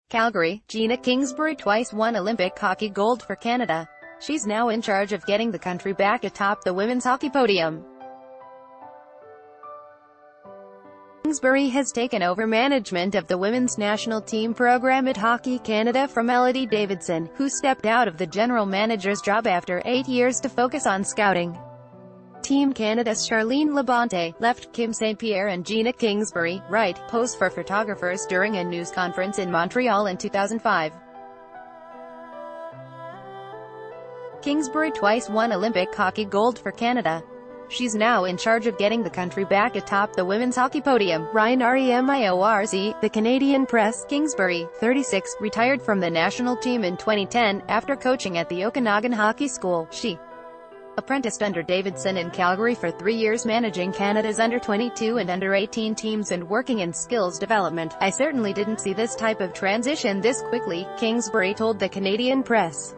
Calgary, Gina Kingsbury twice won Olympic hockey gold for Canada. She's now in charge of getting the country back atop the women's hockey podium. Kingsbury has taken over management of the women's national team program at Hockey Canada from Elodie Davidson, who stepped out of the general manager's job after 8 years to focus on scouting. Team Canada's Charlene Labonte left Kim St. Pierre and Gina Kingsbury, right, pose for photographers during a news conference in Montreal in 2005. Kingsbury twice won Olympic hockey gold for Canada. She's now in charge of getting the country back atop the women's hockey podium. Ryan Remiorz, the Canadian Press. Kingsbury, 36, retired from the national team in 2010, after coaching at the Okanagan Hockey School. She apprenticed under Davidson in Calgary for 3 years, managing Canada's under-22 and under-18 teams and working in skills development. "I certainly didn't see this type of transition this quickly," Kingsbury told the Canadian Press.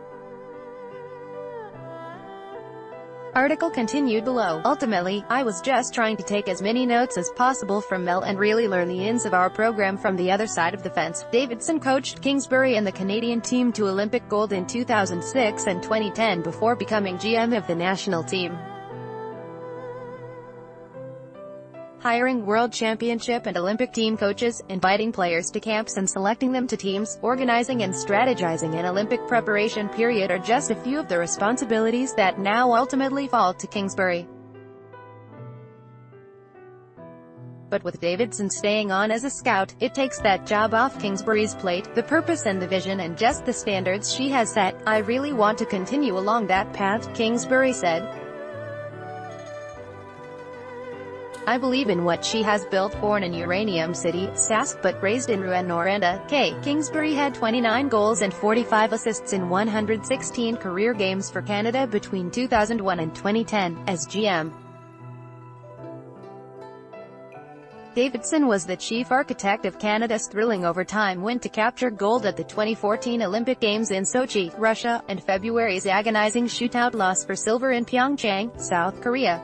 Article continued below. "Ultimately, I was just trying to take as many notes as possible from Mel and really learn the ins of our program from the other side of the fence." Davidson coached Kingsbury and the Canadian team to Olympic gold in 2006 and 2010 before becoming GM of the national team. Hiring World Championship and Olympic team coaches, inviting players to camps and selecting them to teams, organizing and strategizing an Olympic preparation period are just a few of the responsibilities that now ultimately fall to Kingsbury. But with Davidson staying on as a scout, it takes that job off Kingsbury's plate. "The purpose and the vision and just the standards she has set, I really want to continue along that path," Kingsbury said. "I believe in what she has built." Born in Uranium City, Sask, but raised in Rouyn-Noranda, Kingsbury had 29 goals and 45 assists in 116 career games for Canada between 2001 and 2010, as GM. Davidson was the chief architect of Canada's thrilling overtime win to capture gold at the 2014 Olympic Games in Sochi, Russia, and February's agonizing shootout loss for silver in Pyeongchang, South Korea.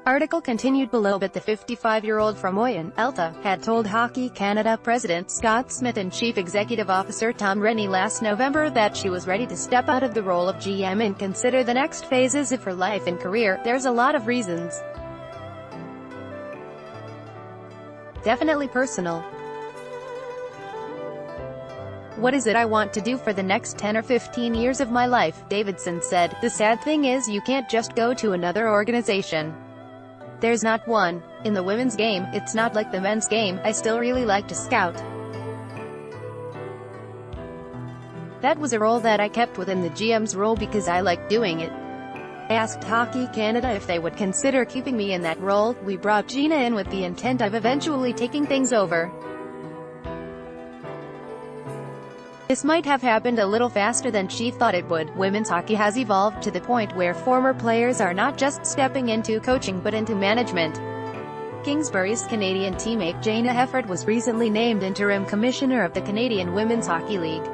Article continued below. But the 55-year-old from Oyen, Alta, had told Hockey Canada President Scott Smith and Chief Executive Officer Tom Rennie last November that she was ready to step out of the role of GM and consider the next phases of her life and career. "There's a lot of reasons. Definitely personal. What is it I want to do for the next 10 or 15 years of my life?" Davidson said. "The sad thing is you can't just go to another organization. There's not one. In the women's game, it's not like the men's game. I still really like to scout. That was a role that I kept within the GM's role because I like doing it. I asked Hockey Canada if they would consider keeping me in that role. We brought Gina in with the intent of eventually taking things over. This might have happened a little faster than she thought it would." Women's hockey has evolved to the point where former players are not just stepping into coaching but into management. Kingsbury's Canadian teammate Jana Hefford was recently named interim commissioner of the Canadian Women's Hockey League.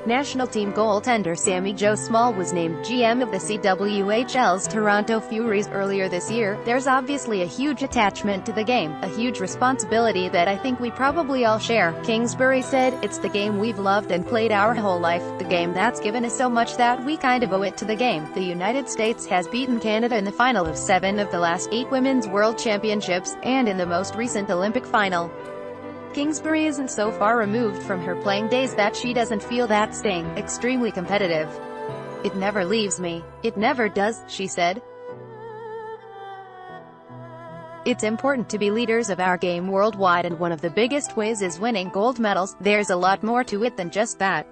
National team goaltender Sammy Jo Small was named GM of the CWHL's Toronto Furies earlier this year. "There's obviously a huge attachment to the game, a huge responsibility that I think we probably all share," Kingsbury said. "It's the game we've loved and played our whole life, the game that's given us so much that we kind of owe it to the game." The United States has beaten Canada in the final of 7 of the last 8 Women's World Championships, and in the most recent Olympic final. Kingsbury isn't so far removed from her playing days that she doesn't feel that sting. "Extremely competitive. It never leaves me. It never does," she said. "It's important to be leaders of our game worldwide, and one of the biggest ways is winning gold medals. There's a lot more to it than just that.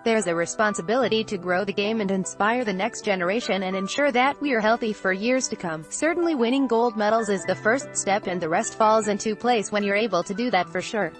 There's a responsibility to grow the game and inspire the next generation and ensure that we are healthy for years to come. Certainly winning gold medals is the first step and the rest falls into place when you're able to do that, for sure."